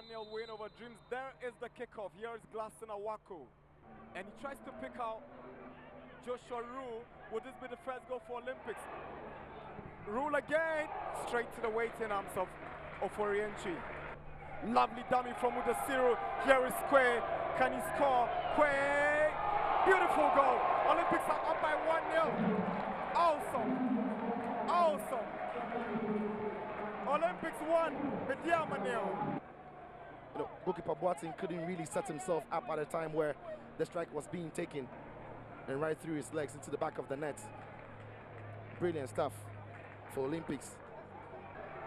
1-0 win over Dreams. There is the kickoff. Here is Glasson Awako. And he tries to pick out Joshua Rule. Would this be the first goal for Olympics? Rule again. Straight to the waiting arms of Orienchi. Lovely dummy from Udasiru. Here is Kwe. Can he score? Kwe. Beautiful goal. Olympics are up by 1-0. Awesome. Awesome. Olympics won. Goalkeeper Boateng couldn't really set himself up at a time where the strike was being taken and right through his legs into the back of the net. Brilliant stuff for Olympics.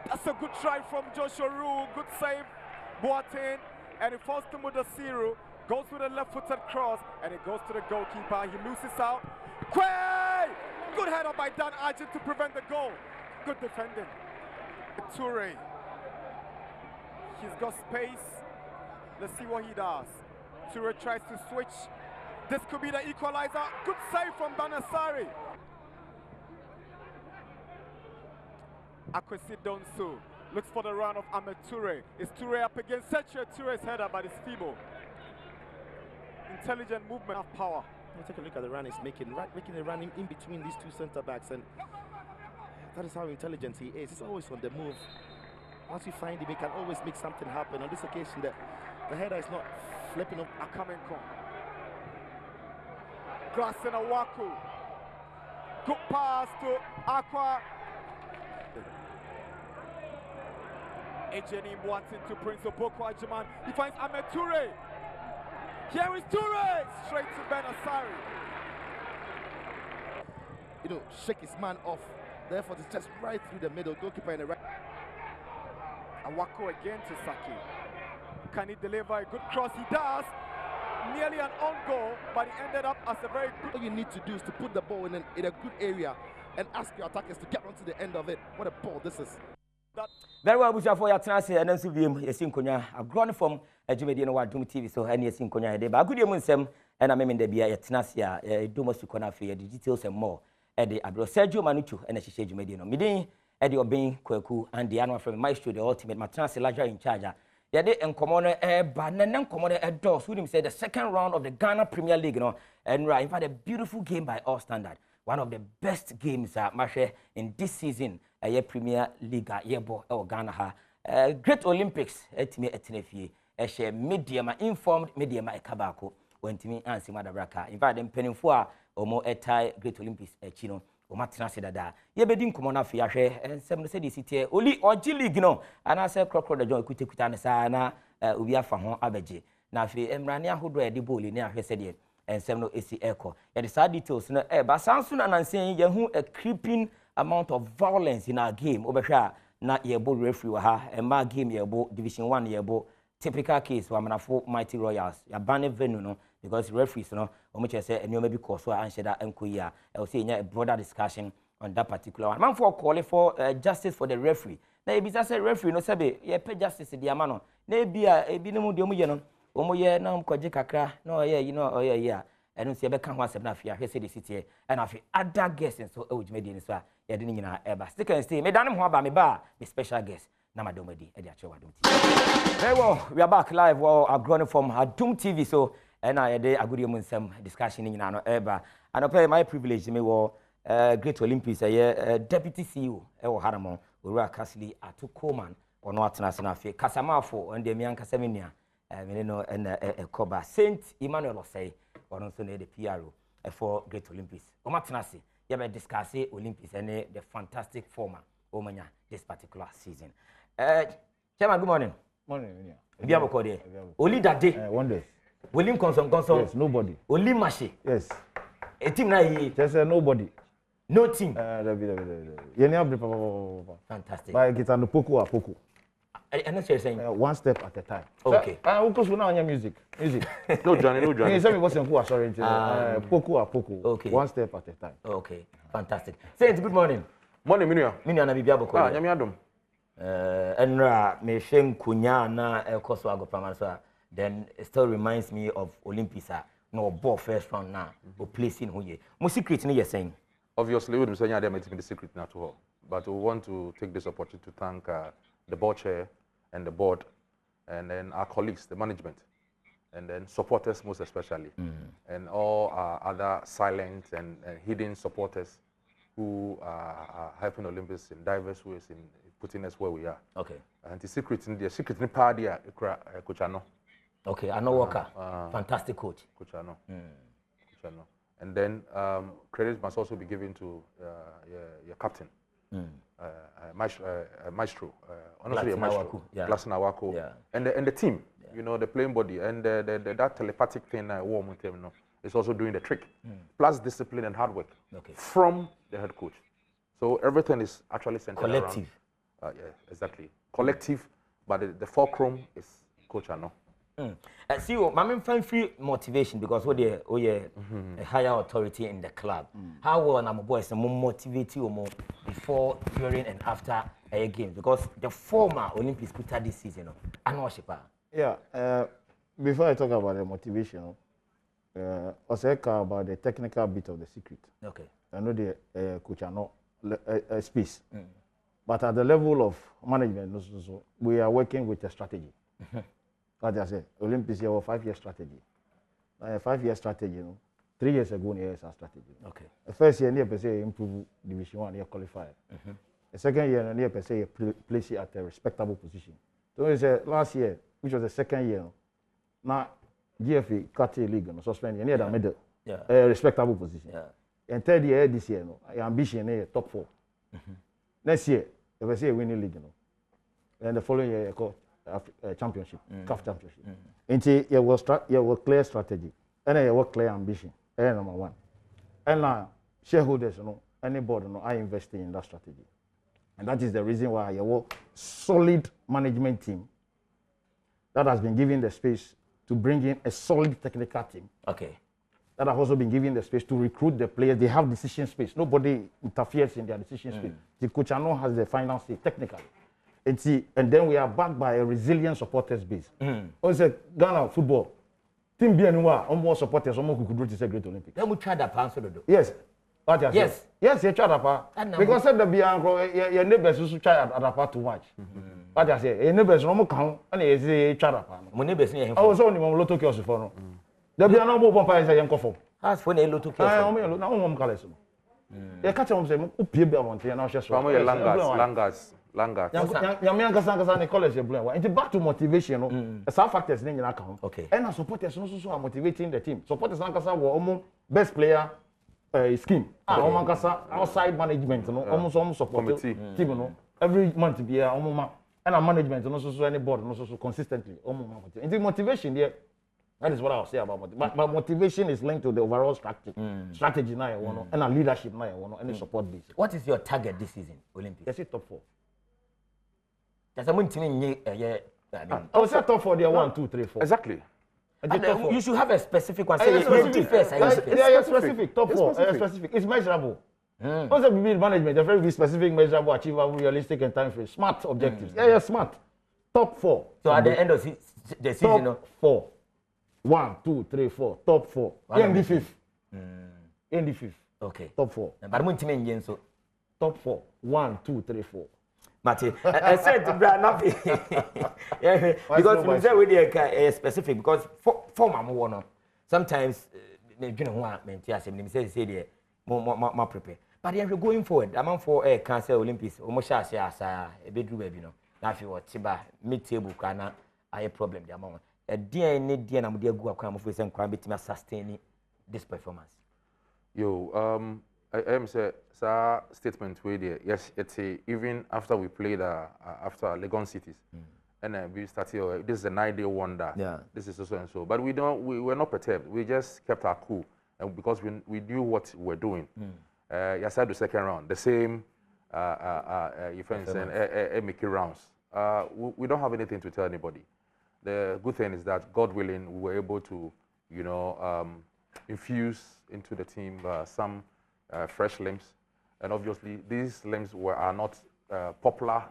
That's a good try from Joshua Rule. Good save, Boateng, and he falls to Mudasiru. Goes with a left-footed cross, and it goes to the goalkeeper. He loses out. Quay! Good header by Dan Argent to prevent the goal. Good defending. Toure. He's got space. Let's see what he does. Toure tries to switch. This could be the equalizer. Good save from Banasari. Akwesi Donsu looks for the run of Ahmed Toure. Is Toure up against Sergio Toure's header, but it's feeble. Intelligent movement of power. Take a look at the run he's making a run in between these two centre backs, and that is how intelligent he is. He's always on the move. Once you find him, he can always make something happen. On this occasion, the header is not flipping up. Akamenko. Glasson Awako. Good pass to Aqua. Ejeni Boateng to Prince Oboko Ajiman. He finds Ahmed Toure. Here is Toure. Straight to Benasari. Shake his man off. Therefore, it's just right through the middle. Goalkeeper in the right. Awako again to Saki. Can he deliver a good cross? He does. Nearly an own goal, but he ended up as a very good. All you need to do is to put the ball in a good area and ask your attackers to get onto the end of it. What a ball this is. Very well, Busha, for your transfer, and then to be a synconia, a grown from a Jimmy Adom TV, so any synconia day. But good year, Munsem, and I mean the beer at Tanasia, a Dumas to Conafi, the details and more. Eddie Abro Sergio Manuchu, and a Shisha Medino. Midin, Eddie Obin, Kweku, and the annual from Maestro, the ultimate Matras Elijah in charge. Yade and Commoner Banan Commoner Doss, who said the second round of the Ghana Premier League, and right, in fact, a beautiful game by all standard. One of the best games Mashe in this season, a year Premier League, Yebo or Ghana. Great Olympics, etime etenefi, a share medium informed medium Kabako, when to me and Simadabraka. In fact, them penning for or more Great Olympics chino. Matina said that ye bedin common afia and some said this city only or League no and I said crocodile joy kutan sana ubia fa ho abeje na afi emrania hodo e de ball ni ahwe said and some no AC echo and the sad details no but sansu na nansen ye hu a creeping amount of violence in our game obehwa na ye ball referee ha and ma game ye ball division 1 ye ball typical case wa manafo Mighty Royals ya ban venue no because referees no omuche say enyo bi cause wa ansheda enkoyi I will say a broader discussion on that particular one. Man for call for justice for the referee. Na ebisa say referee no sabe ye pay justice di ama no. Na ebi no mu de omu ye no. Omu ye na mkwaje kakra na oye ye eno se be kan ho asem na afia hwe say the city and afi other guests so ewujime di so a ye de nyina eba. Stick and stay. Me dan ho aba me ba me special guest. Na madomadi e de ache Adom TV. Very well, we are back live Agoro Ne Fom Adom TV so and I had a good some discussion in Eba. And I pay my privilege me Great Olympics deputy CEO Ewo Haramon Ura Castley Atu Coleman or not national fe Casamafo and the Mian Casaminia Menino and Koba Saint Emmanuel say or also the PRO for Great Olympics. Omatanasi, you have discussed Olympics and the fantastic former Omania this particular season. Chairman, good morning. Morning, yeah. Only that day. Wonders. William Consum. Yes, nobody. Only Mashi. Yes. A team na here. Just nobody. No team. Fantastic. By guitar no poku. I'm not saying. One step at a time. Okay. Because we now on your music. No Johnny. You say me what's your sorry. Poku. Okay. One step at a time. Okay. Fantastic. Saints, good morning. Morning, Minia. Minia na bibia boko. Nyame Adom. Enra me shem kunya na koso agopama so. Then it still reminds me of Olympics. No ball first round now. Or placing who ye. Mo secret ni you're saying. Obviously, we don't say them the secret now to all. But we want to take this opportunity to thank the board chair and the board and then our colleagues, the management, and then supporters most especially, and all our other silent and hidden supporters who are helping Olympics in diverse ways in putting us where we are. Okay. And the secret in party, Coach Ano. Okay, Ano Walker, fantastic coach. Coach Ano. Coach Ano. And then credit must also be given to your captain, Maestro, honestly, a Maestro, Glass Nawako, and the team, you know, the playing body, and that telepathic thing, is also doing the trick, plus discipline and hard work from the head coach. So everything is actually centered collective. Around, yeah, exactly. Collective, but the fulcrum is Coach Ano. See, my find free motivation because we are a higher authority in the club. How well I'm boys more motivate you more before, during, and after a game because the former Olympics put out this season. I know Yeah. Before I talk about the motivation, I say about the technical bit of the secret. Okay. I know the Coach Ano space, but at the level of management, we are working with a strategy. Like I said, Olympics have a 5-year strategy. A 5-year strategy, 3 years ago, is a strategy. Okay. The first year, near per se improve Division 1, near qualify. The second year, near per se place it at a respectable position. So it's last year, which was the second year, now GFA cut a league, suspended, near the middle, a respectable position. And third year, this year, ambition is top 4. Next year, if I say winning league, and the following year, called championship, CAF championship. Until you will clear strategy, and you will clear ambition. And number 1. And now shareholders, any board, are investing in that strategy, and that is the reason why you have a solid management team that has been given the space to bring in a solid technical team. Okay. That have also been given the space to recruit the players. They have decision space. Nobody interferes in their decision space. The Coach Ano has the final say technically. And then we are backed by a resilient supporters base. Also, Ghana football team be anywhere, almost supporters, almost could do to say Great Olympics. Then we try that answer though. Yes. Yes. Yes, you try that because the your neighbors also try at too much. What I say, your neighbors no more count, and you say try that. My neighbors near him. I was only one lotto kiosk for no. There be no more vampires I am for. As for a lotto kiosk. I am no one colors. You catch them say, "Who pay be want to now just." Langas. Yang college blue. And back to motivation, some factors in your account. Okay. And supporters also are motivating the team. Supporters Lankasa were almost best player scheme. Outside management, almost support team, every month be almost and our management and also any board and also consistently. And the motivation there. That is what I'll say about motivation. But motivation is linked to the overall strategy now, and a leadership now, and a support base. What is your target this season, Olympics? Yes, it's top 4. There's a team I would say top 4. They are 1, 2, 3, 4. Exactly. You should have a specific one. Say specific. Top 4. Specific. It's measurable. Also, we need management. They're very specific, measurable, achievable, realistic, and time frame. Smart objectives. Yeah, smart. Top 4. So at the end of the season, top 4. 1, 2, 3, 4. Top 4. In the 5th. In the 5th. Okay. Top 4. But I'm going to top 4. 1, 2, 3, 4. Mate, I said to Brad nothing. Because we say we are specific because for my one sometimes you know what meant yes me say more prepare. But then we're going forward. I'm for a cancer Olympics. Almost as a bedroom baby no. Now if you watch Tiba mid table kana I problem the amount. A dear need dear na go akwa mo face nkwa betima sustain this performance. Yo, I am say statement where there. Yes, it's even after we played after Legon Cities, and we started. This is a 9-day wonder. Yeah. This is so and so. But we were not perturbed. We just kept our cool, and because we knew what we were doing. Yes, I the second round, the same. If anything, making rounds. We don't have anything to tell anybody. The good thing is that, God willing, we were able to, infuse into the team some fresh limbs, and obviously these limbs are not popular.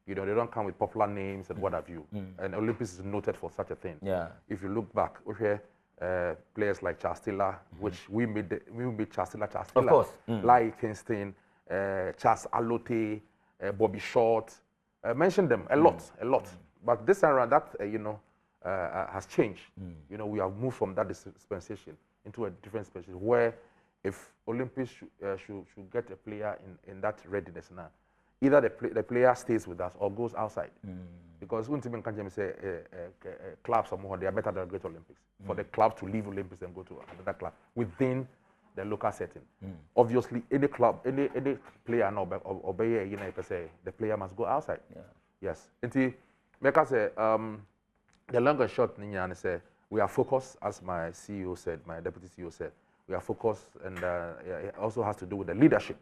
They don't come with popular names and what have you. And Olympics is noted for such a thing. Yeah. If you look back, we hear players like Charles Taylor, which we made Charles Taylor. Of course. Lai Kingston, Charles Alote, Bobby Short. Mention them a lot. But this time around, that has changed. You know, we have moved from that dispensation into a different dispensation where if Olympics should get a player in that readiness now, either the player stays with us or goes outside. Because when Tim can say clubs or more, they are better than Great Olympics. For the club to leave Olympics and go to another club within the local setting. Obviously, any club, any player now obey the player must go outside. Yes. Until Meka say the long and short Ninya say we are focused, as my CEO said, my deputy CEO said, we are focused, and it also has to do with the leadership.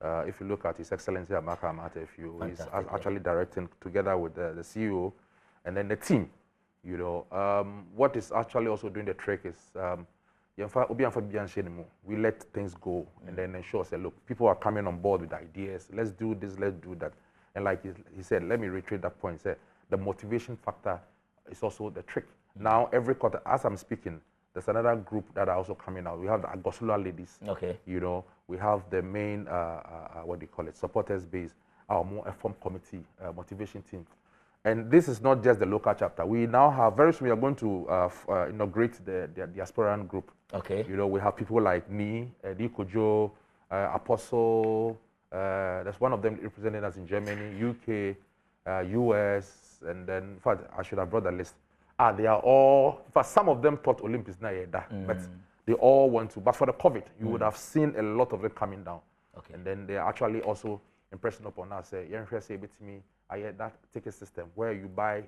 If you look at His Excellency Amaka Amate, he's actually directing together with the CEO and then the team. You know, what is actually also doing the trick is we let things go and then ensure, say, look, people are coming on board with ideas. Let's do this, let's do that. And like he said, let me reiterate that point. Say the motivation factor is also the trick. Now, every quarter, as I'm speaking, there's another group that are also coming out. We have the Agosula ladies. Okay. You know, we have the main, what do you call it, supporters base, our more informed committee, motivation team. And this is not just the local chapter. We now have, very soon we are going to inaugurate the diasporan group. Okay. You know, we have people like Ni, Kojo, Apostle, there's one of them representing us in Germany, UK, US, and then, in fact, I should have brought the list. They are all, in fact, some of them thought Olympics now, but they all want to. But for the COVID, you would have seen a lot of it coming down. Okay. And then they are actually also impressing upon us, say, I had that ticket system where you buy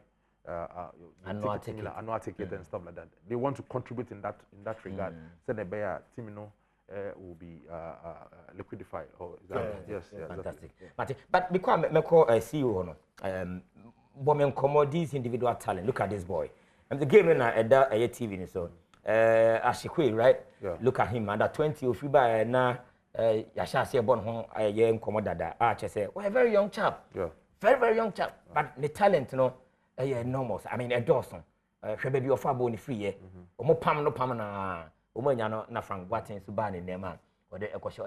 annual ticket and stuff like that. They want to contribute in that regard. So the buyer team will be liquidified. Yes, fantastic. Exactly. But because I call CEO, women commodities individual talent. Look at this boy. And the game in a TV so Ashikwe, right? Yeah. Look at him under 20 if you buy na Yasha say born home young commodada. Say, well, a very young chap. Yeah. Very young chap. But the talent, enormous. I mean, a Dawson. Baby of a bony free. Omo pam no pam na Omanyano na Frank Watten Subani Nema or the Equation.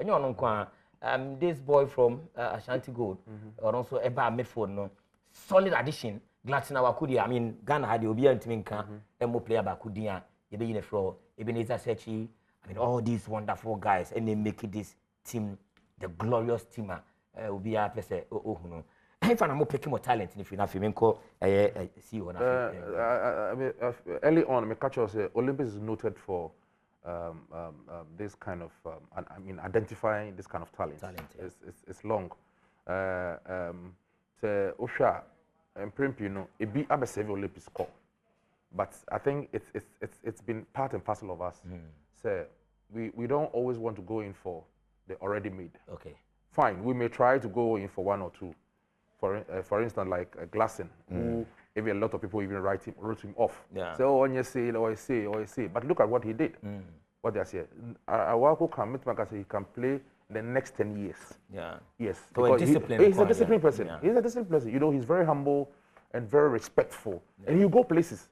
And you this boy from Ashanti Gold or also Eba Medford no solid addition. Glatina Wakudia. I mean, Ghana had the Obian Timinka, Emo player Bakudia, Ebe in the floor, Ebenezer Sechi. I mean, all these wonderful guys, and they make this team the glorious teamer. Obia Pese, oh no. If I'm more picking more talent, if you're not feeling called CEO. Early on, my catcher say Olympus is noted for this kind of, identifying this kind of talent. It's long. Osha and Primp, it be a seven Olympics score, but I think it's been part and parcel of us. So we don't always want to go in for the already made. Okay. Fine, we may try to go in for one or two. For instance, like Glasson, who even a lot of people even wrote him off. Yeah. So when you say, but look at what he did. What they say, Awako can he can play the next 10 years. Yeah. Yes. So he's a disciplined person. Yeah. He's a disciplined person. You know, he's very humble and very respectful. Yeah. And he'll go places.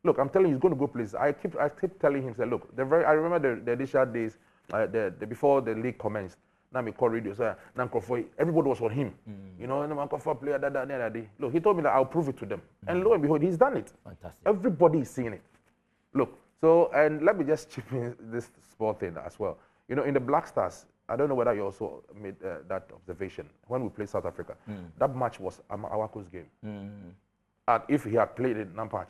Look, I'm telling you, he's going to go places. I keep telling him, say, look, I remember the initial days, before the league commenced. Now me call radio, so everybody was on him. You know, and I'm player that. Look, he told me that I'll prove it to them. And lo and behold, he's done it. Fantastic. Everybody is seeing it. Look, so, and let me just chip in this sport thing as well. You know, in the Black Stars, I don't know whether you also made that observation. When we played South Africa, that match was Awako's game. And if he had played it Nampach,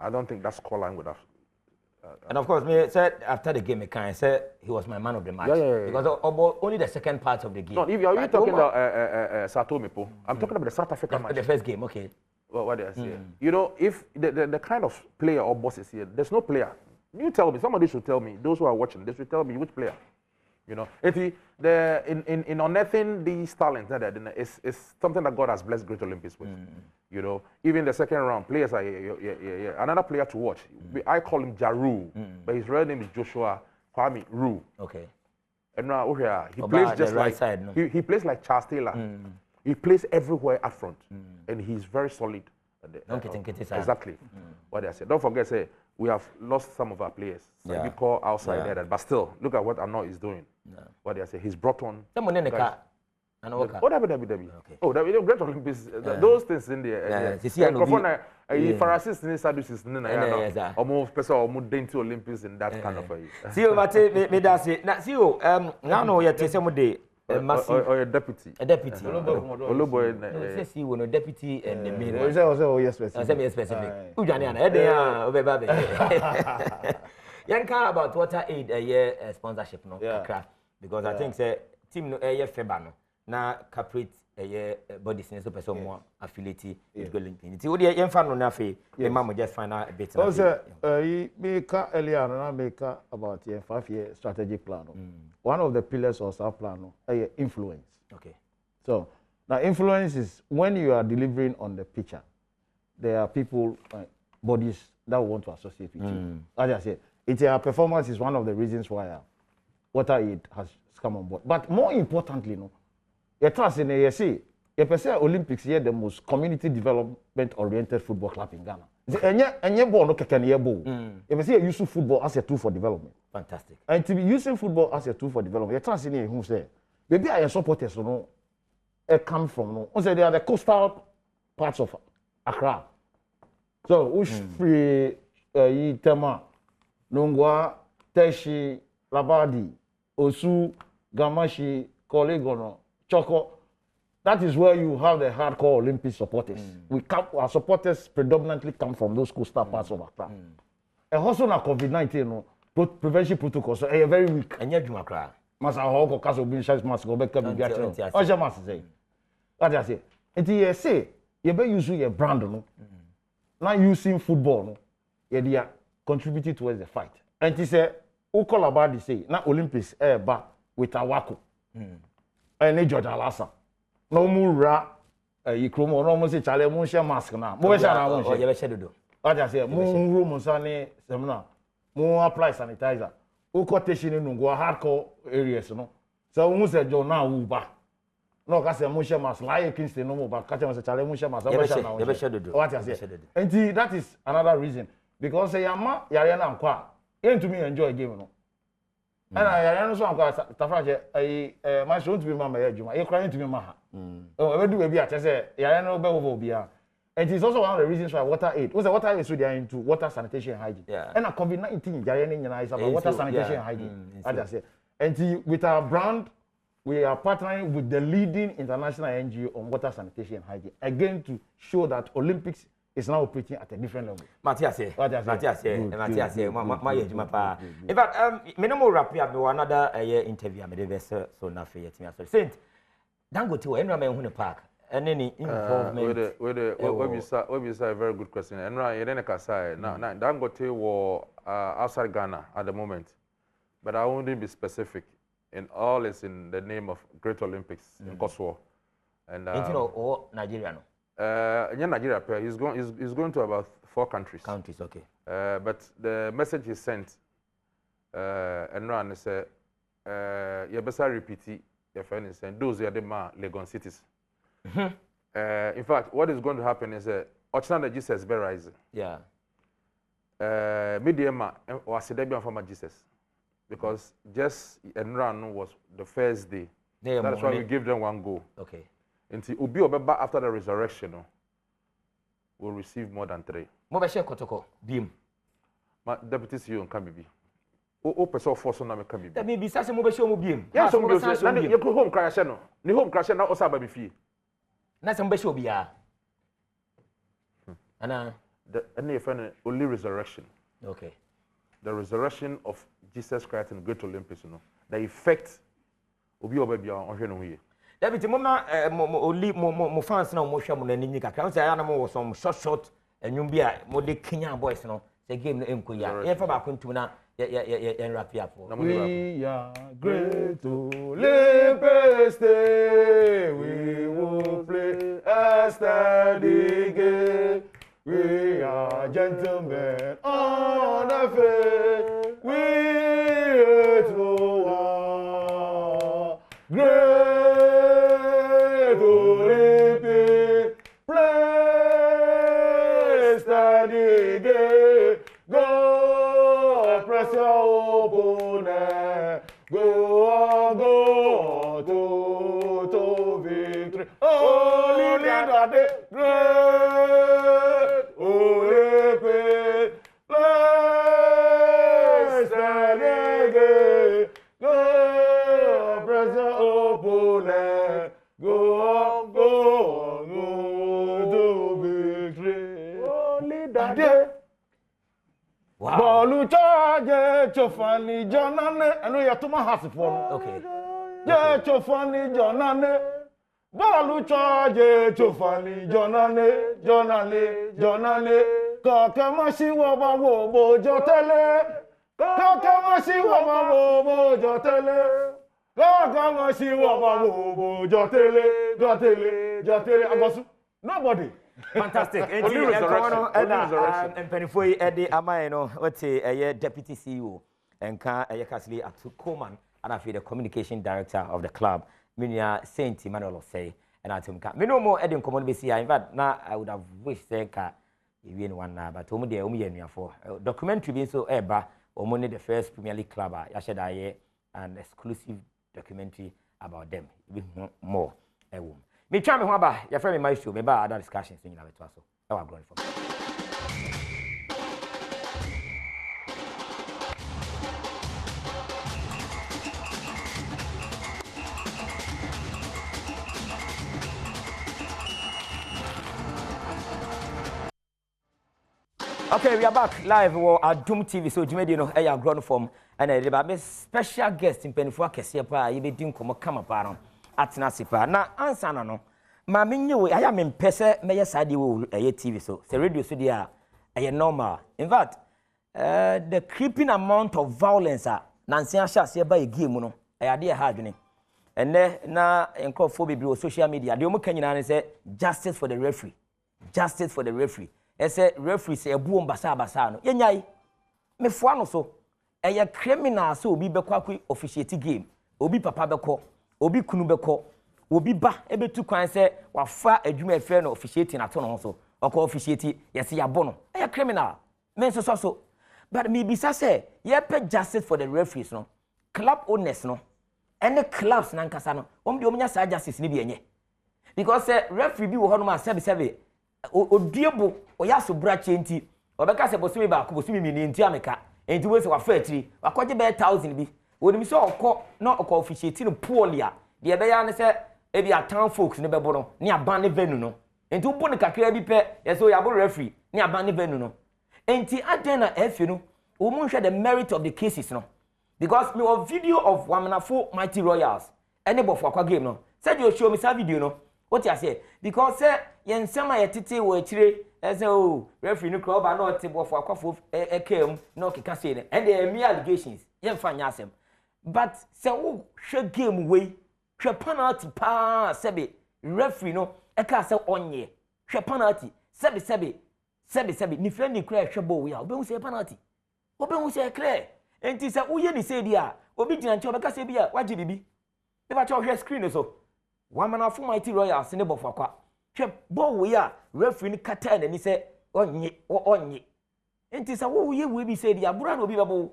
I don't think that scoreline would have. And of course, me said after the game, I said he was my man of the match. Yeah. Because only the second part of the game. No, if you're talking about Sato Mepo, I'm talking about the South Africa match. The first game, okay. Well, what did I say? You know, if the kind of player or boss is here, there's no player. You tell me, somebody should tell me, those who are watching, they should tell me which player. You know, in unearthing these talents, it's something that God has blessed Great Olympics with. You know, even the second round, players are another player to watch. I call him Jaru, but his real name is Joshua Kwame Ru. Okay. And now he plays just like he plays like Charles Taylor. He plays everywhere up front, and he's very solid. Exactly. What I said. Don't forget, say we have lost some of our players. So we call outside there, but still, look at what Arnaud is doing. What I say, he's brought on. And okay. Oh, WWE. Okay. Oh, the Great Olympics. Those things in there. Pharisees and Sadducees, or more person or more dainty Olympics in that kind of way. See you, but me that's it. Now, see you. Now no, you're some day. Or a deputy. A deputy. Olobo. See, when a deputy and the main. Yes, Specific. Ujaniana, Edea, Obebabe. Yanka about water aid a year sponsorship, no? Because I think the team no a year Febano. Na corporate body science person more affiliate with Golden Infinity. What the fan on nafe? The mama just find out a bit. Also, make earlier and make about 5-year strategic plan. One of the pillars of our plan is influence. Okay. So now influence is when you are delivering on the picture, there are people, bodies that want to associate with you. As I said, performance is one of the reasons why water aid has come on board. But more importantly, no. You trust in you see, you say Olympics here the most community development oriented football club in Ghana. Enye ball no keke ne ball. You say you use football as a tool for development. Fantastic. And to be using football as a tool for development, you trust in who say, maybe I supporters no, come from no. Say they are the coastal parts of Accra. So which free Tema, Nongwa, Teshi, Labadi, Osu, Gamashi, Kolegono. Choco, that is where you have the hardcore Olympic supporters. Our supporters predominantly come from those coastal parts of Accra. And also now COVID-19, no, prevention protocols are very weak. And yet you are Masa hoko kaso bin shas mas go back to be gather. Oja mas say. That I say. And you say you be using your brand no. Not using football no. You dey contributing towards the fight. And he say who call about the say na Olympics ba with Awako. Any George Alasa. No mura you kromo no mo say chale mo share mask na. Mo share na mo share. You be share do. That I say mo room mo sane semna. Mo apply sanitizer. O quotation no go hardcore areas no. So who say John na uba. No ka say mo share mask like Kingston no mo ba ka say chale mo share mask. You be share do. What I say. And that is another reason because say yama yare na nkwa. You to me enjoy game no. And I know some Tafraje, my son to be mamma, you're crying to me, Maha. Oh, I do maybe I say, I know Bia. And it's also one of the reasons why water aid. What's the water aid? So they are into water sanitation and hygiene. Yeah. And a COVID-19, Jayan is about water sanitation and hygiene. As I say. And with our brand, we are partnering with the leading international NGO on water sanitation and hygiene. Again, to show that Olympics is now operating at a different level. Matthias, in fact, minimum wrap up another interview. I'm the vessel, so now for yet. Saint, Dango to Enraman Park, and any involvement. What is a very good question. And right, Kasai, now Dangote war outside Ghana at the moment, but I won't be specific. And all is in the name of Great Olympics in Kosovo. And or Nigeria. In Nigeria, he's going to about 4 countries. Countries, okay. But the message he sent, and Ran said, you better repeat it. Your friend is saying, those are the Legon cities. In fact, what is going to happen is Ochana Jesus be rising. Yeah. Mediama was a debut from Jesus, because just and Ran was the first day. That's why we give them 1 goal. Okay. Until Ubi Obeba after the resurrection will receive more than 3. Mobile Kotoko, Beam. My deputy CEO can be. O person force on me can be. That may be such a mobile show Beam. Yes, you go home crash no. Ni home crash na Osaba be fee. Na some be show bia. Ana any friend only resurrection. Okay. The resurrection of Jesus Christ in Great Olympics, the effect Obi Obebia on hwe no here. David, mama, mo fans now, mo share mo na nini kakra. Say I was some short and you be a mo de Kenyan boys no. Say game no enkoya. E fa ba kuntu na ya rap ya for. We are Great Olympics Day. We will play a steady game. We are gentlemen on the field. We hate no one. Great Olympic play steady game. Go press your opponent. Go on, to dade great ole great Lesterege go present opponent go on to victory only dade Wow. Bolu charge chofani jonane eno ye to ma hasifo Okay. Je chofani jonane Bolu charge chofani jonane Kakamashi wa bawo bojo tele Kakamashi wa bawo bojo tele Kakamashi wa bawo bojo tele jotele agosu nobody Fantastic. Only resurrection. Only resurrection. Mpenifo yi ede amaye no wote deputy CEO enka Kasili Atukoman and I feel the communication director of the club Minia Saint Emmanuel say and atumka me no more ede nkomo be see in fact na I would have wished say ka ewie no one na but omo de omo ye nuafo documentary bi so eba omo ne the first Premier League club ya sheda ye an exclusive documentary about them more ewom me twa me ho aba ya frame my show me ba other discussions nyina beto aso e wa growing from Okay, we are back live on Adom TV. So, Jimmy, no, I Agoro Ne Fom, and I have a special guest in Penifua Kesiapa. You be doing come apart at Nasipa. Now, answer no. Mammy, I am in Pesa, Mayor Sadi, a TV. So, the radio studio, a normal. In fact, the creeping amount of violence, Nancy Asha, by a game, I idea happening. And then, now, in phobia, social media, the only can say justice for the referee. Justice for the referee. Ese referee say ebu mbasa no yenyai me foa no so eye criminal so obi bekwa kwi officiate game obi papa beko obi kunu beko obi ba ebetu kwan say wafa adwuma efe no officiate na to no so oko officiate yesi yabo no eye criminal me so but me bisa say ye pe justice for the referees no club owners no any clubs na nkasa no de omunya sa justice ni bi enye because referee bi wo ho no ma sebe odiebo oyaso brache nti obeka se bosumi ba ko bosumi mi nti ameka enti we se wa fa atiri wakoje be 1000 bi woni se okọ na okọ officiate no polia de be ya ne se e bi atan folks ne bebo no ne aban ne venu no enti upo ne kakra bi pe ye se oyabo referee ne aban ne venu no enti aden na efe no o mu hwe the merit of the cases no because me a video of Wamanafo Mighty Royals anybody akwa game no said you show me some video no what you say because say yen sema yetete wo akire say oh referee no club na otebo for akwafo ekem no keka say ne and there me allegations yen fa nya asem but say wo hwe game we hwe penalty pa sebe referee no eka say onye hwe penalty sebe ni friend ni clear hwe bo we a obehu say penalty obehu say clear enti say wo ye ni say dia obi gina nche obeka say bia waje bibi e ba cho hwe screen so Wamanafo Mighty Royals ne bofo akwa hwe ball we a referee ni kata na ni say onye enti say wo ye we bi say dia bura na obi babo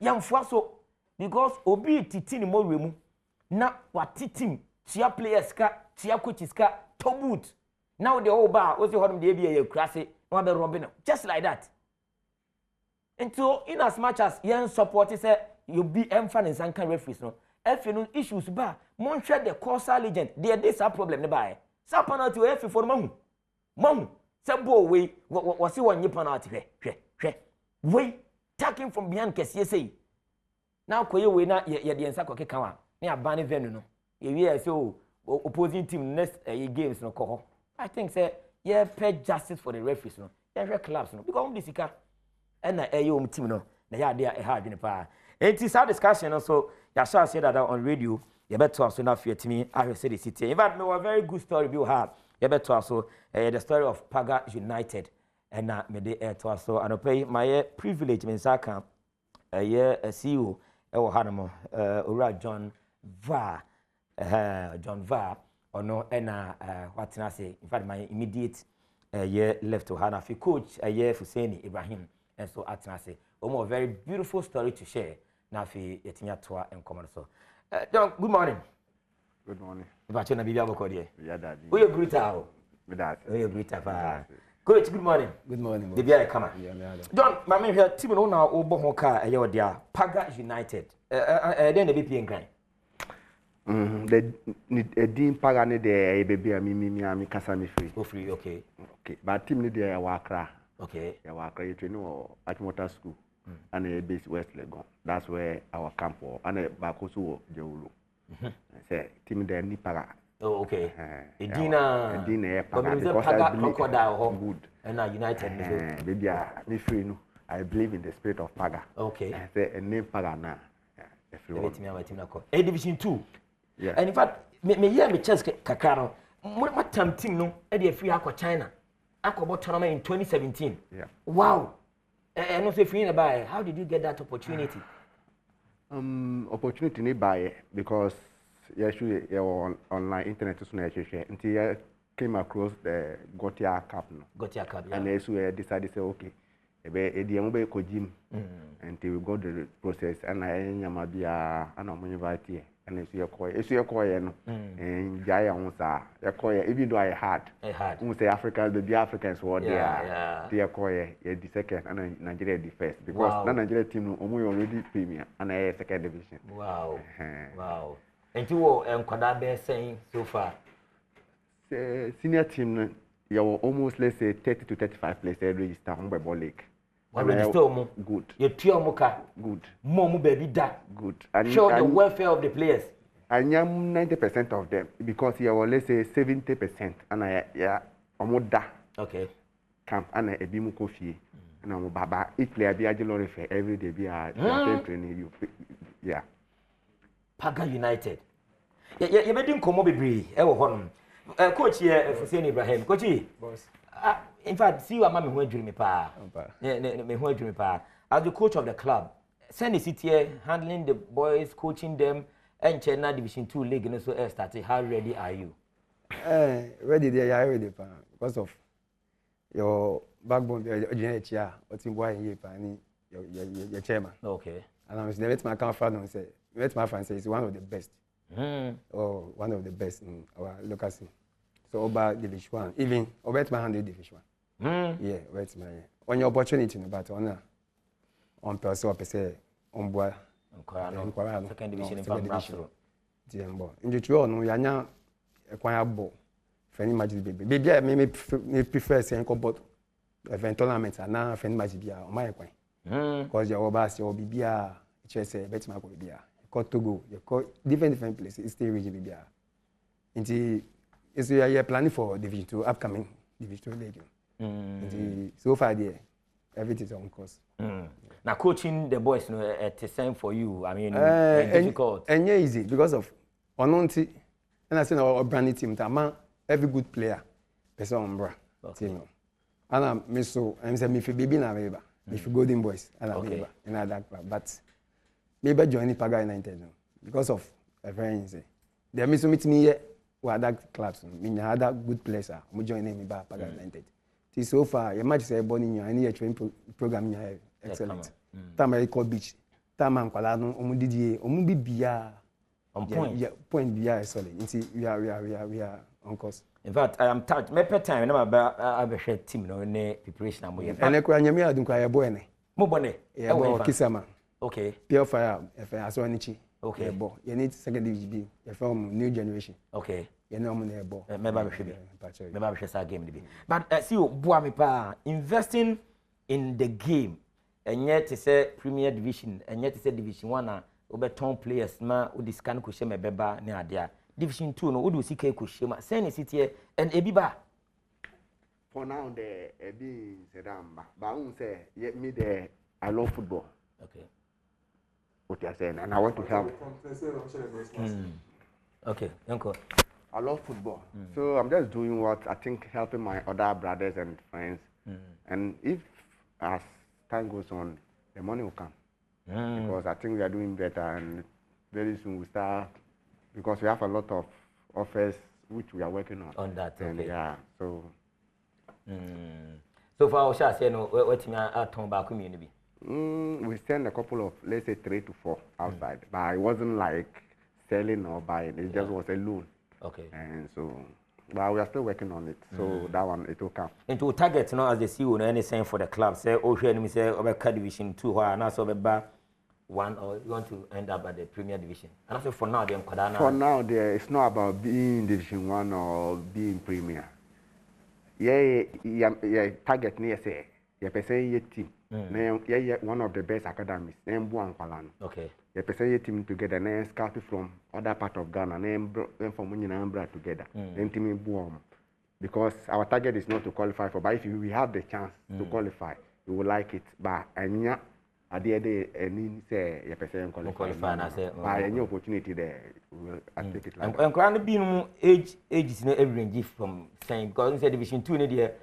yamfo so because obi titi ni mo remu na watitim tia players ka tia coaches ka tobut now the whole bar o say hodum de bia ye krase no be robin just like that into in as much as yen support say you be emphasis and can referees no no issues ba mon share the causal agent there this a problem ne ba sa penalty we for mahu say ball we was see one penalty hwe we taking from behind kese say now koye we na ye de nsa kokeka wa ne abane venu no ye we say opposing team next games no ko I think say yeah pay justice for the referees no yeah clubs no because this sika and na team no na ya de e hard ne pa it is our discussion also ya shall say that on radio you better also na fear to me I say the city in fact me a very good story we have you better also the story of Paga United and na me de to also and pay my privilege me saka a CEO e wo hanamo Ora John Va ono na what na say in fact my immediate left to Hana fi coach Fuseni Ibrahim and so atna say a very beautiful story to share na fi yetinya toa enkomo so John, good morning. Good morning. If I turn a baby aboko there. Yeah, daddy. We are brutal. That's Oh, you're great. Coach, good morning. Good morning. The beer come. John, my man here, team no na obo ho ka e dia Paga United. Then the BP ngran. The Dean Paga ne de baby me kasa me free. Go free, okay. Okay. But team ne de Wakra. Okay. Ya Wakra you train at motor school. And a base West Legon. That's where our camp was. And a back also Jewulu. Say team de ni Paga. Oh, okay. Edina Paga because I believe good. And United baby me free no. I believe in the spirit of Paga. Okay. I say a name Paga na. A Division 2. Yeah. And in fact, me hear me chess kakano. What time team no? Eddie free aqua China. Aqua tournament in 2017. Yeah. Wow. And also free in buy. How did you get that opportunity? Opportunity ni buy because you online internet so na share. Until I came across the Gotia Cup no. Gotia Cup. Yeah. And I so decided say okay. Ebe ko gym until we got the process and I nyama bia ana mo invite here and esu ye koye no and jaya on sa ye koye even though I had we say Africa the Africans were there they koye ye the second and Nigeria the first because na Nigeria team no omo already premier and I second division. Wow. Wow. And you were enkwada be saying so far senior team you almost let's say 30 to 35 players register on the league. Good. You tell muka. Good. Momu baby da. Good. And show the welfare of the players. I am 90% of them because you will let's say 70% and I omoda. Okay. Camp and a bimu coffee and I'm baba. Each player be a refer every day be a training you. Yeah. Paga United. You made him come over be. Coach here, Hussein Ibrahim. Coach, boss. In fact, see your mommy who dream me pa. Me who dream me pa. As the coach of the club, send the city here, handling the boys, coaching them, and China Division 2 league and so started. How ready are you? Ready there, yeah, ready pa. Because of your backbone, your chair, what's in boy here pa, your chairman. Okay. And I'm saying, let my friend say, let my friend say, it's one of the best. Or one of the best in our local scene. So about Division 1, even over my 100 Division 1. Yeah, wait my on your opportunity, but on person per se on boy. Second division in Bambasro. Diambo. In the true no yanya a ball. For any match baby. Baby, I may prefer saying but event tournaments and now for any match be on my coin. Because your obas your BBA, chess, bet my BBA. Got to go. You got different places. Stay region BBA. Into is we are planning for Division 2 upcoming Division 2 league. So far there, everything is on course. Now coaching the boys, you know, at the same for you. I mean, difficult. And yeah, easy because of Ononti. And I say our branding team, every good player, person on team. And I'm so I'm saying if you baby na baby, if you Golden Boys, and I'm baby in other club, but maybe joining Paga United because of a friend say they miss me here. Or other clubs, meaning other good players are joining me by Paga United. So far, your match is born in your any training program excellent. Time I call beach. Time I'm calling Omudidi, Omubibia. On point. Yeah, point BI solid. We are on course. In fact, I am touched. My pet time, I have a share team, no preparation. And I can't hear do quite a boy. Mobone. Yeah, Kisama. Okay. Pure fire, if I saw any. Okay. You need second division. You from new generation. Okay. You know I'm ball. Maybe I should be. Maybe I should start game to be. But see, boy, pa investing in the game, and yet to say Premier Division, and yet to say Division 1 over ton players ma udi scan ko shema beba ne adia. Division 2 no udi sika ko shema. Send it here and ebiba. For now the ebi sedamba. But I say me the I love football. Okay. What you're saying, and I want to help. Okay, uncle. I love football, so I'm just doing what I think helping my other brothers and friends. And if as time goes on, the money will come because I think we are doing better, and very soon we start because we have a lot of offers which we are working on. On that, and okay. Yeah, so. So far, I shall say no. What you are talking about community? We send a couple of, let's say 3 to 4 outside, but it wasn't like selling or buying. It just was a loan. Okay. And so But we are still working on it, so that one it will come. Into target no as the CEO no anything for the club. Say oh here me say Obeka Division 2 where and also Obeba 1 or you want to end up at the Premier Division. And also for now them For now there it's not about being Division 1 or being Premier. Yeah, target near say yeah person your team. Yeah, one of the best academies. Name Buan Kwalano. Okay. Yeah, person your team together. Name scouted from other part of Ghana. Name from Munina together. Then team Buam. Because our target is not to qualify for, but if we have the chance to qualify, we will like it. But Anya, at the end of the day, say yeah, person qualify. But any opportunity there, we will take it. Like and currently being age is no every range from saying because inside Division 2 there.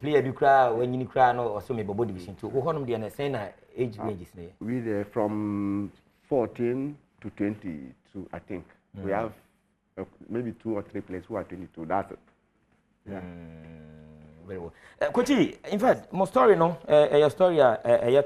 Player be cry when you cry no or so me bobo Division 2. Who honum dey na say na age ranges na. We there from 14 to 22, I think. We have maybe 2 or 3 players who are 22. That's it. Yeah. Very well. Kochi, in fact, my story no, your story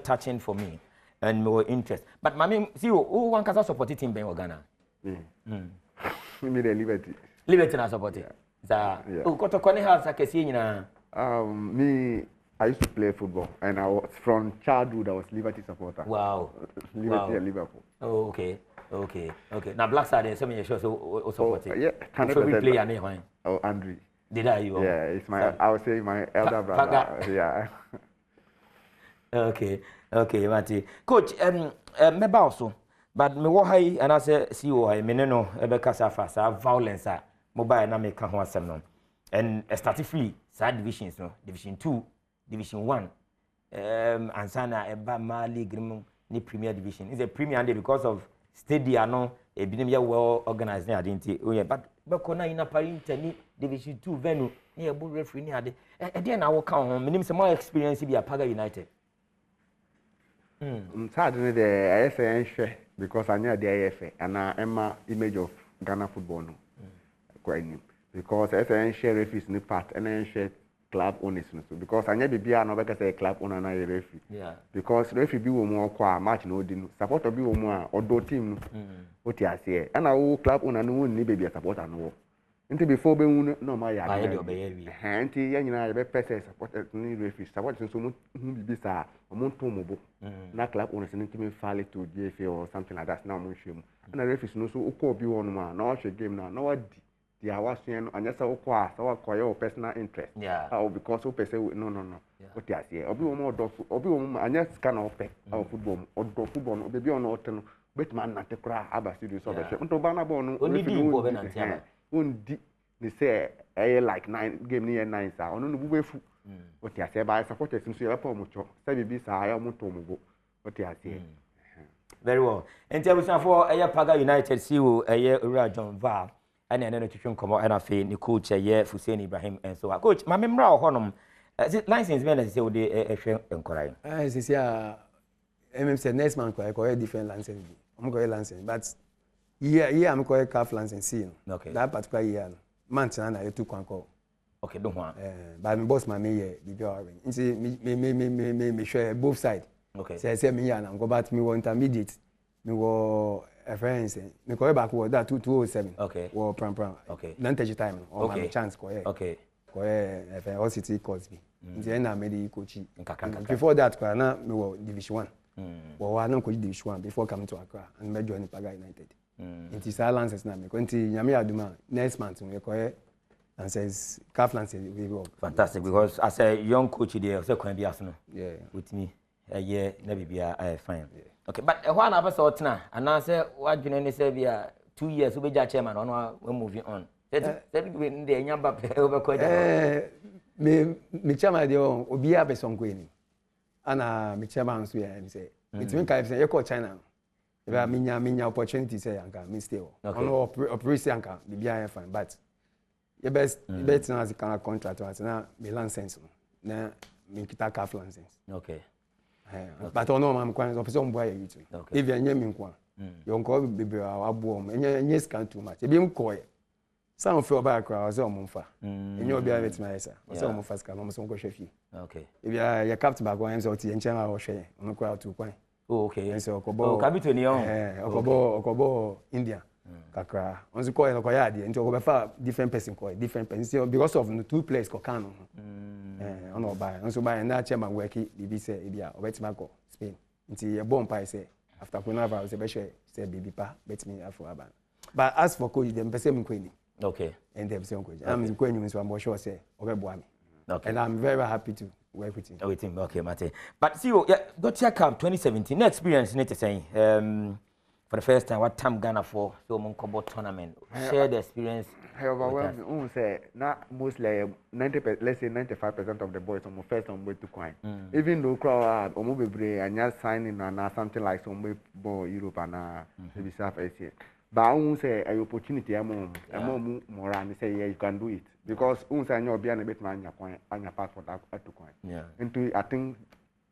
touching for me and more interest. But mami, see who one can support team Ben Ghana. Me the Liberty. Liberty na support it. Za. Oh, koto kone house akesi nyina. Me, I used to play football, and I was from childhood. I was Liberty supporter. Wow. Liberty and Liverpool. Oh, okay. Now Black Side, some of your shows also support it. Yeah, favorite player name. Oh, Andre. Did I you? Yeah, it's my. I would say my elder brother. Yeah. Okay, Mati. Coach, me also, but me wo hai and I say CEO hai me no ebe kasa fa sa violence a mobile na me ka ho asem no. And started free side divisions no, Division 2, Division 1. And sana eba ma league ni Premier Division. It's a Premier day because of stadium no e binim ya well organized na adenti. Oh yeah, but kona ina parinta ni Division 2 venue ni e bu referee ni ade. E dey na wo ka ho, minim se more experience bi Apaga United. Sad ni the IFA because I know the IFA and Emma image of Ghana football no. Quite new. Because I share referees in the part and then share club owners so because I never be no because a club owner na referee. Yeah. Because referee be more kwa match no din supporter be more odo team no. What you say? And our club owner no ni be a supporter no. Until before be no my ya. Until ya nyina be person supporter ni referee supporter so mu bi sa mo tomobo. Na club owners ni team fall to GFA or something like that now mo shemu. And referees no so ukọ bi won ma na watch game na wadi the hours and just our personal interest. Yeah. Or because we say no. What you say? Obi omo anya scan of our football or football obi on hotel bet man na tekra aba studio so be. Unto bana bon only di impo be na ntia. Undi they say like 9 game near 9 sa. Ono no bubefu. What you say by supporters so you pa omo cho. Say bibi sa ya omo to omo. What you say? Very well. Enti abusan for Apaga United CEO Ura John Val. And then the tuition come out and I feel the coach Hussein Ibrahim and so on. Coach, my memory of honum license men as say we dey encourage. This year say next man go different license. I'm go license but here I'm go calf license see. Okay. That particular year month na you took one call. Okay, don't want. But my boss my me be already. You see me share both side. Okay. Say me here na go back me intermediate. Me go friends me go back was that 207. Okay. Or pram. Okay. Don't take time or my chance go here. Okay. Go here all city calls me. Then I made the coach. Before that na me was Division 1. Well, I don't coach Division 1 before coming to Accra and me join Apaga United. It silences na me. Konti nyame aduma next month me go here and says calf lances we go. Fantastic because as a young coach there say kwan bi aso. Yeah. With me. Yeah, na bibia I fine. Yeah. Okay, but why na person otna and I say what you know say bia 2 years we be chairman on we moving on. That we dey nyamba pe we ko ja. Me chairman dey on obi a person ko ni. Ana me chairman so ya me say it mean kai say you call China. If I minya opportunity say anka me stay on operation anka bibia fine but you best na as a contract na me license na me kita calf license. Okay. But no man kwan so person boy you too. If you nyem nkwa. You nko bebe abo am. Enye scan too much. E bi mko ye. Some feel back crowd so omfa. Enye obi a bet my say. So omfa scan no so nko hwe fi. Okay. If you captain back one so ti enche ma wo hwe. No crowd too kwan. Oh okay. So okobo. Oh kabito ni on. Okobo India. kakra once call no koya ade nti obefa different person call different person so because of no two players ko kan no ono buy once buy na chairman work bibi say e bia obetima ko Spain nti e bomb pie say after coronavirus e be sure say bibi pa betimi afro aban but as for coach them person me kwani okay and them say coach I'm kwani so I'm sure say obeboa me okay and I'm very happy to work with him okay Mate but see got your camp 2017 experience need to say for the first time, what time Ghana for so Monkobo tournament? Share the experience. Overwhelming. Say not mostly 90%, let's say 95% of the boys on my first on way to coin. Even though crowd or mobile and just signing and something like some ball Europe and maybe South Asia. But I won't say an opportunity among more and say yeah you can do it because say you're being a bit man your coin and your passport to coin. Yeah. Into I think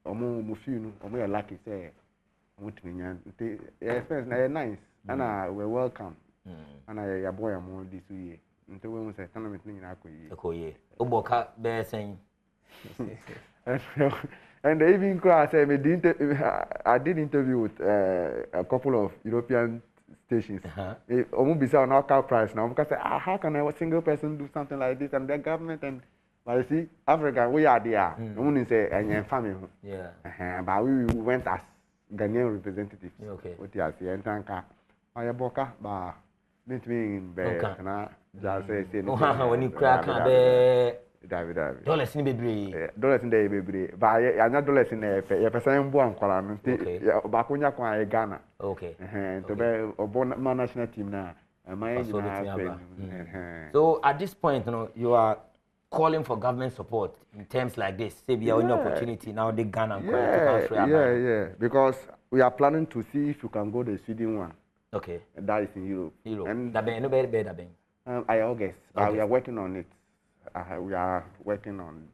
more few or more lucky say. Experience na nice and we welcome and your boy am all this year until we say tournament ni na akoye oboka be saying and even class I did interview with a couple of European stations bisa on our price now because how can a single person do something like this and the government and but you see Africa we are there only say and family but we went as Ghanaian representatives. Okay. What you see, and tanka. I boka ba. Meet me in bed. Na just say. When you crack be. David. Dollars in bebree. Dollars in the bebree. But I not dollars in the. Ya person mbu ankwala nti. Ya bakunya kwa Ghana. Okay. To be obo national team na. So at this point, you are calling for government support in terms like this. Say we have an opportunity now. The Ghana yeah. Because we are planning to see if you can go the Sweden one. Okay. And that is in Europe. And that be no better. I August. But we are working on it. We are working on.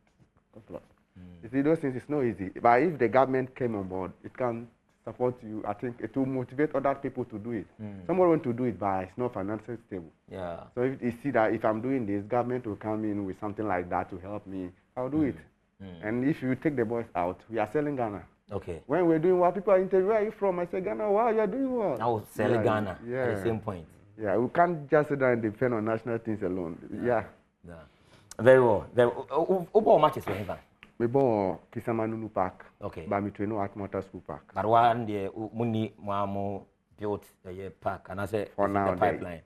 You see, those things is not easy. But if the government came on board, it can support you. I think it will motivate other people to do it. Someone want to do it, but it's not financially stable. Yeah. So if you see that if I'm doing this, government will come in with something like that to help me. I'll do it. And if you take the boys out, we are selling Ghana. Okay. When we're doing what people are interviewing, where are you from? I say Ghana. Wow, you're doing what? Now selling Ghana. Yeah. At the same point. Yeah, we can't just sit down and depend on national teams alone. Yeah. Very well. What matches we have? We born Kisamanunu Park. Okay. But we train at Motor School Park. But one day, Muni Mamo built the park, and I say for now the pipeline.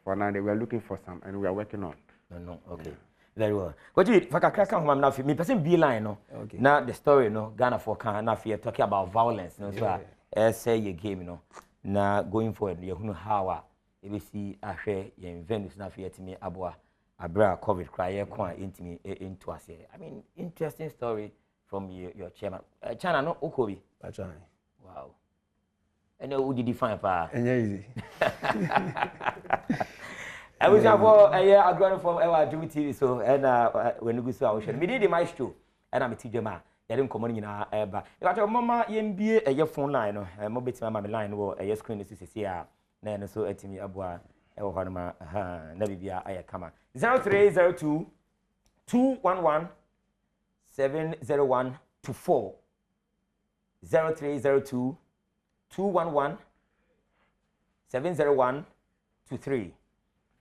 For now we are looking for some, and we are working on. No. Okay. Yeah. Very well. But if I can come now, me person be line no. Okay. Now the story Ghana for can now fear talking about violence, so I say your game Now going forward, you know how we see a share your Venus now fear to me abwa. Abra COVID cry into us here. I mean, interesting story from your chairman. China no Okobi. Wow. And who did you find pa? Easy. I wish I was Agoro Ne Fom Adom TV so and when you go so I will share. Me did the maestro and I'm a teacher ma. You didn't come on in eba. If I tell mama MBA a phone line no, mo beti mama line wo a screen is here. Na so etimi abua ewo hanoma na bibia aye kama 0302 211 70124 0302 211 70123.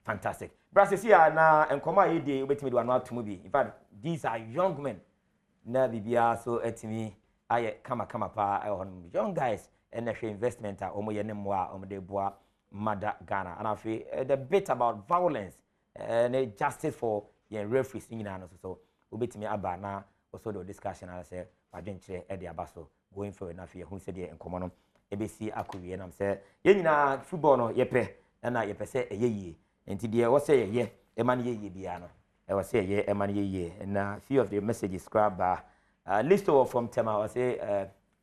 Fantastic. Brasses here na enkoma yede obetimi do anu atomo bi. In fact, these are young men. Na bibia so etimi aye kama pa young guys and the investment omo ye ne moa omo de boa mother Ghana. And I feel the bit about violence and justice for your referees so ubetimi aba na also the discussion I say adwenche e de abaso going forward na feel who said the enkomo no ebesi akowie na say ye nyina football no ye pe na ye pe say eyeye enti de wo say ye e man ye bia no e wo say ye e man ye na few of the messages scribed by list from Tema I say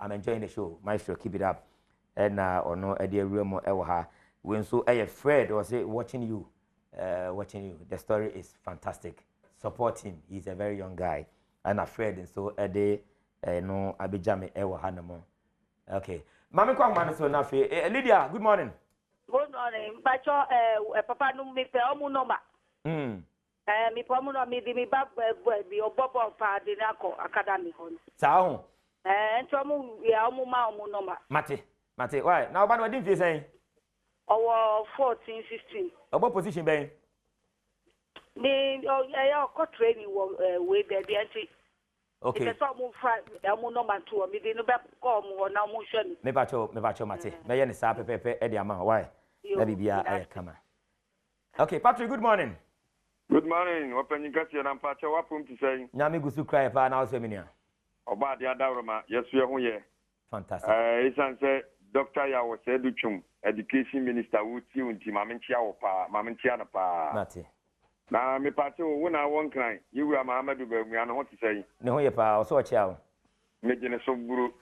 I'm enjoying the show maestro keep it up and ono e de awura e wo ha when so Fred was watching you. The story is fantastic. Support him. He's a very young guy. And Fred and so no abijame ewa hanamo. Okay. Mami kwa mwana so na fe. Lydia, good morning. Good morning. Pacho papa no me pe omu number. Mi po omu no mi di mi back bi obobo pa di nako academy hon. Sa ho. Nto omu ya omu ma omu number. Mate. Why? Now ba no din fi say. Our 14, 15. What position ben? Me, I got training with the entry. Okay. It's a move from number 2. Me didn't come on now motion. Me bacho mate. Me yen sa pepe e dia ma why? Na bibia e kama. Okay, Patrick, good morning. Good morning. Open you got your nampacha wapum to say. Nyame gusu cry pa na so minia. Oba dia dawroma. Yes we hu ye. Fantastic. Isan say Dr. Yawo said Chum, Education Minister Wuti unti maminchia wo pa, maminchia na pa. Mate. Na me party wo na won kan. You are Muhammadu Bemu an what to say. Ne ho ye pa so chia. Me gene so buru.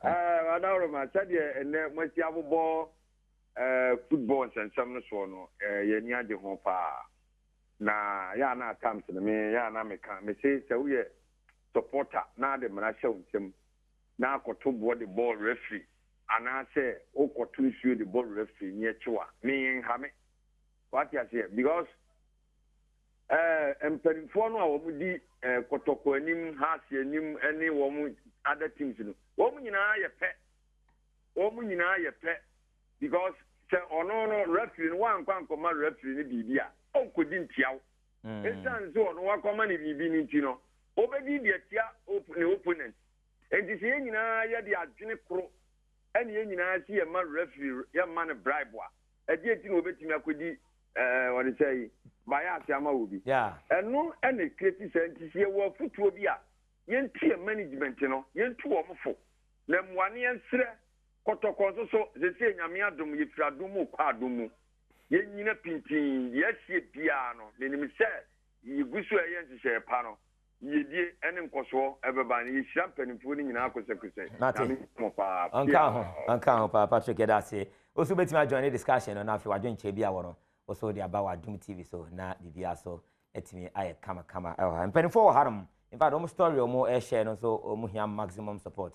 Dawroma said ye ene matia bo football and some so no ye ni ade ho pa. Na ya na attempts me ya na me kan me say we supporter na de mana show ntem na akoto bo the ball referee ana say okoto issue the ball referee ni echiwa me ha me what you say because emperifo no a wo di kotoko anim ha se anim ene wo mu other teams no wo mu nyina ye pe because say ono no referee no wan kwan koma referee ni bibia onkodi ntiawo esan so no wakoma ni bibi ni nti no obedi de tia opponent enti se nyina ye de adwene kro ene ye nyina si ye ma referee ye ma ne bribe wa e de enti no obetimi akodi what they say bias ama obi eno ene create scientist ye wo futuo bi a ye ntie management no ye ntu wo mfo na mwane ye nsre kotoko so se nyame adom ye fira dom kwa adom ye nyina pintin ye sie bia no menim se ye gusu ye nhye pa no ye die ene nkoso ebeba ni ye hira mpanimfo ni nyina akosekose anka ho pa Patrick Edase osu betima join the discussion na afi wadwen che bia wo no also the about Adom TV so na bibia so etimi aye kama mpanimfo haram in fact almost story omo share no so omo hia maximum support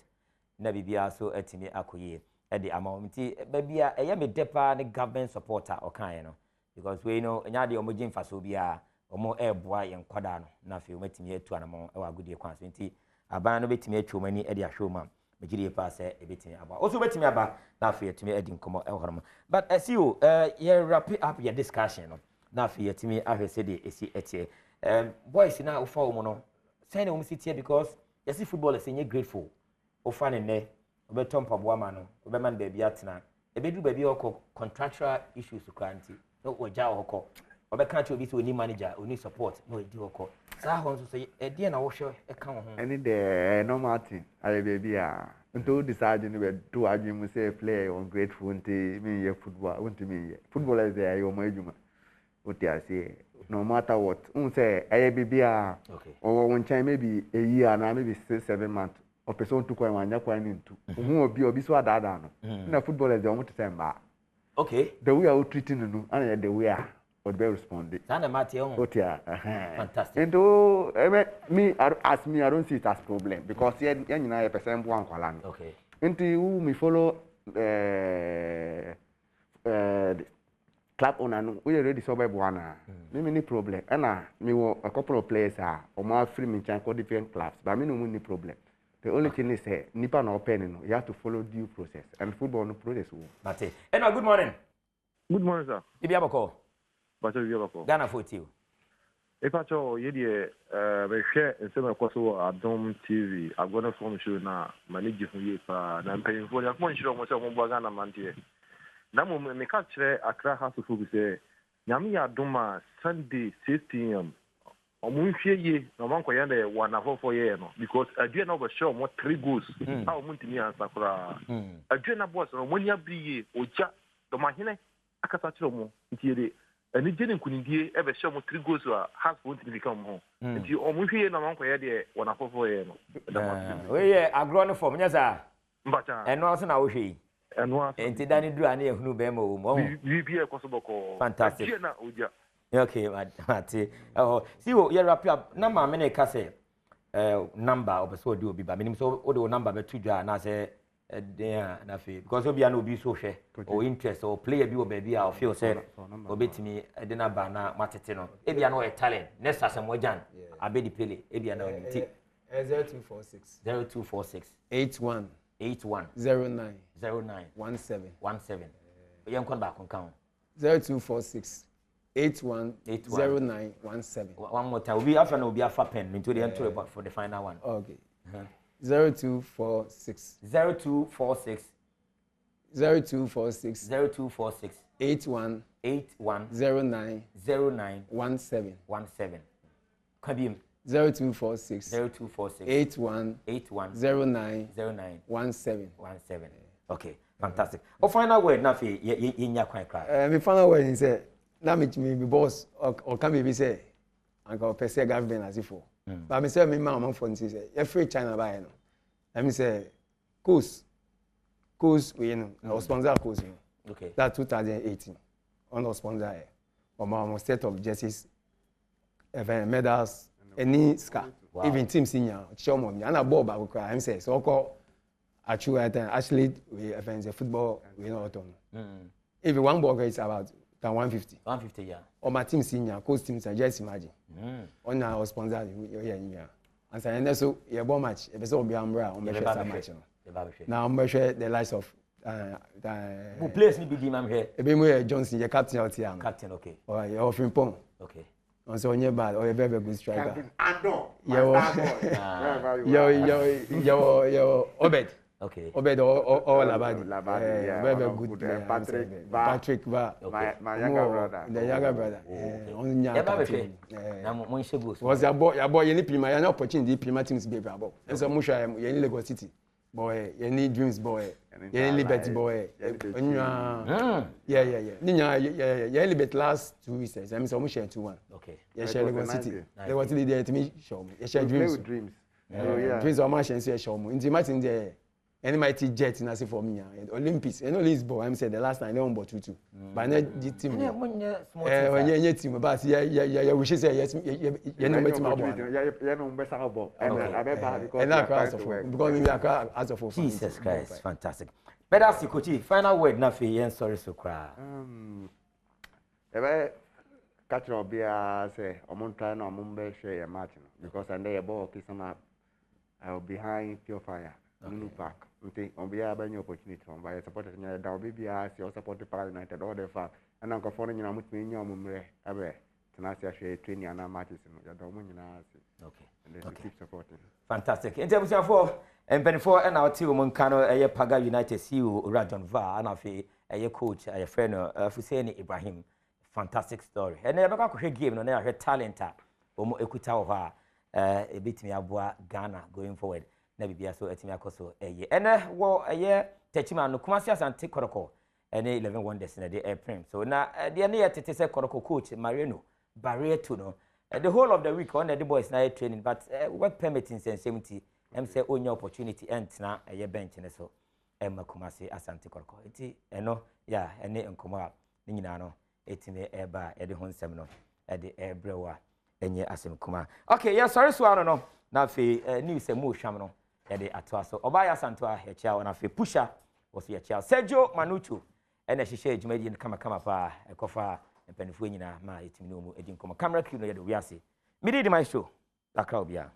na bibia so etimi akoye e de amount babia eye me depa ne government supporter okan no because we know nya de omo jimfa so bia omo eboa yen kwada no na fe omatimi atu anamo e wa godie kwan so nti aban no betimi atwomani e de ahwe ma megiri pa se e betimi aba also betimi aba na fe etimi edi nkomo e horom but as you you wrap up your discussion no na fe etimi ahwese de esi etie boys na ufa omo no say na omo sitie because you see football is grateful ofa ne ne obeton paboa ma no obeman baby atena ebedu baby okọ contractual issues kranti no oja okọ obeka cha obi so oni manager oni support no edi okọ sa ho nso say e de na wo hwe e ka ho any the normal thing ale baby a nto decide no be do adwin say play ungrateful nti me ye football is there yo mo adwuma oti ase no matter what say aye baby a o won chan maybe a year na maybe 6-7 months o person to kwa wanya kwa ni ntu hu obi so adada no na football is there o to say mba okay the way I treating no and the way would be responding sana mate on otia fantastic and me as me I don't see it as problem because ye nyina ye person bo ankwala no okay nti who me follow club owner no we already so by bona me any problem and me a couple of players are o ma free me chan ko different clubs but me no any problem. The only thing is nipa na open no you have to follow due process and football no process wo mate eno good morning sir ibi abako Bacho Yabako. Ghana 40. If I told you, we share and send a course of Adom TV. I'm going to form show now. Manage from you, and I'm paying for your money. Show myself on Bagana Mantia. Now, me catch Accra House of Food say, Yami Adoma Sunday 6 p.m. Omunfie no man ko yande 1 year no because adue na obesho mo 3 goals how muntimi answer kra adue na boss no monia biye oja do mahene akasa kire mo ntiere ani jeni kunindie ebe show mo 3 goals wa half won't become ho nti omunfie na man ko yade 1 year no we ye Agoro Ne Fom nyasa mbacha eno aso na wo hwe eno aso enti dani dura na ehunu be ma wo mo bibie kosoboko fantastic adue na oja. Okay, Mate. Oh, see you wrap up. Number many kase number of so do be ba minim so o number be tudwa na say there na fe because obi an obi so hwe or interest or player bi o baby a feel say obetimi de na ba na matete no e bia no e talent next asem wajan abedi pele e bia na o nti 0246 81 09 17 17 yen kon ba kon kan 0246 810917. One more time. We have no be a pen into the entry for the final one. Okay. 0246 0246 0246 0246 81 81 09 09 17 17. Kabim 0246 0246 81 81 09 09 17. 17. Okay, fantastic. Oh, final word na fi nya kwan kra. Me final word is say na me boss or can be say anka person government as if. But me say me man for say every China buy no. I mean say course we know our sponsor course. Okay. That 2018 on our sponsor our set of jerseys event medals any scar even team senior show me and a ball back cry I'm say so call actually we events a football we know autumn. If one ball is about than 150. 150 yeah. Or my team senior coach team just imagine. On our sponsor here. And so so your ball match if it's all be umbrella on the match. Now I'm share the likes of who plays ni big man here. Ebemu Johnson, your captain out here. Captain, okay. Or your offering pong. Okay. And so on your bad or a very good striker. Captain Adom. Your Obed. Okay. Obed or Labadi. Labadi, yeah. Very good Patrick Va. My younger brother. The younger brother. On your captain. Na mo nshebus. Was your boy any prima an opportunity prima teams be able. And so Musha in Lagos City. Boy, you need dreams, boy. You need liberty, boy. Yeah. You liberty last 2 weeks. I'm so much share 2-1. Okay. You share Lagos City. Lagos City there to me show me. You share dreams. Dreams. Dreams are much and say show me. In the match in there, any mighty jet in as for me. Olympics. And only is boy. I'm saying the last time they won 2-2. But not the team. When you team, but yeah, we should say yes. You know what I'm about. And that class of because we are as of Jesus Christ, fantastic. But that's the coach. Final word, nothing. Yen sorry so cry. Catch up here, say, I'm trying to share a match because I know about Kisama. I will behind Pure Fire, New Park. On behalf of any opportunity, by supporting the BBS, you support the Parliament United, all the far, and I'm conforming you with me in your mummy, ever. Tenacity training and matches in the Dominion. Okay. And then keep supporting. Fantastic. In terms of four and before and our team Moncano, a Paga United CEO Rajon Va, and a coach, a friend of Hussein Ibrahim. Fantastic story. And never got a game, no, her talent, or Equita of her, a bit me abua Ghana going forward. Never be so at me also a year. And a year, Techima, no Kumasias and Tikoroko, and 11 wonders in the air print. So now, the near Tete Koroko coach, Mariano, Barrier to no. The whole of the week on the boys night training, but work permitting 70, say only opportunity and now a year bench and so Emma Kumasi Asante Koroko. It's no, yeah, and they uncoma, Ninano, 18 air bar at the home seminar at the air brewer, and ye asim Kuma. Okay, yeah, sorry, so I don't know. Now, news and more shamano at the Atwaso, Obaya Santua, a child, and a pusher was your child. Sergio Manuchu, and as she said, you made in Kama, a cofa. Penfuina, my team, Edin Camera, you know, we are see. Midi, my show, La Claudia.